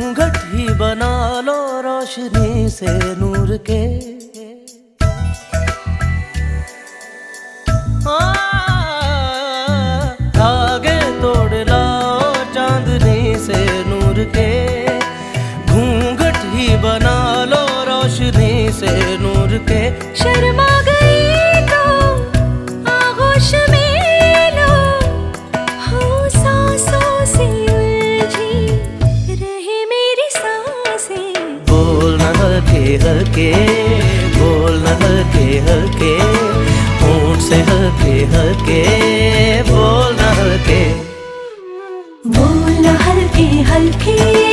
घूंघट ही बना लो रोशनी से नूर के। धागे तोड़ लाओ चांदनी से नूर के। घूंघट ही बना लो रोशनी से नूर के। शर्मा गई तो आगोश में लो, हो सांसों से उलझी रहे मेरी सांसें। बोल न हल्के हल्के, बोल न हल्के हल्के, होंठ से हल्के हल्के, बोल न हल्के। बोल न हल्के हल्के।